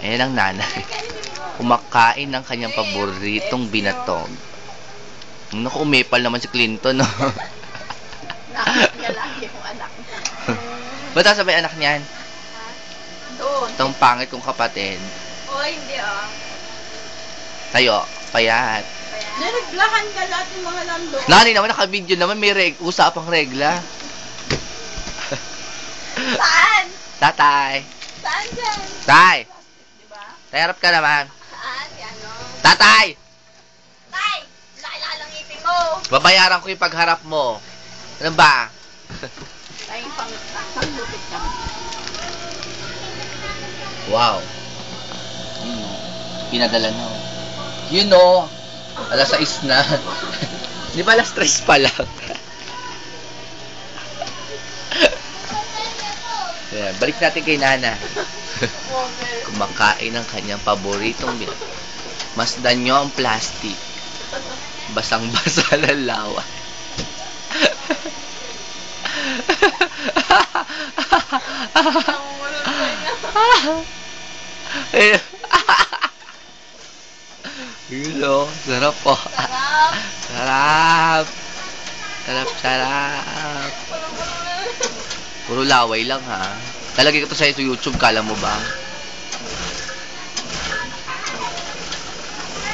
Ayan ang nanay. Kumakain ng kanyang paboritong binatog. Naku, umepal naman si Clinton, no? Nakakanya lagi yung anak niya. Ba't sabay anak niyan? Doon. Itong pangit kong kapatid. Oh, hindi Tayo, payat. Nareglahan ka lahat yung mga nando. Nani naman, naka-video naman, may usapang regla. Saan? Tatay. Saan dyan? Tay! Diba? Tay, harap ka naman. Saan? Yan o. Tatay! Tay! Laki-laki lang ngipin mo. Babayaran ko yung pagharap mo. Ano ba? Tay, panglupit ka. Wow. Pinadala na. You know, alas 6 na. Di ba alas 3 pa lang? Yeah, balik natin kay Nana. Kumakain ng kanyang paboritong binatog. Masdan nyo ang plastic. Basang-basa ng lawa. Yun o, sarap po. Sarap. Sarap. Sarap, sarap. Puro laway lang ha. Talagay ko to sa YouTube, kala mo ba?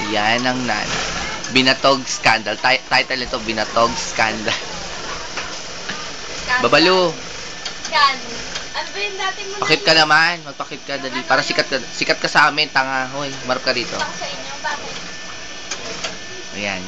Yan ang Nana. Binatog Scandal. Title nito, Binatog Scandal. Babalo. Yan. Ano ba yung dating mo? Pakit ka naman. Magpakit ka, dali. Para sikat ka sa amin, tanga. Hoy, marap ka dito. Sa inyo, bakit? Ayan.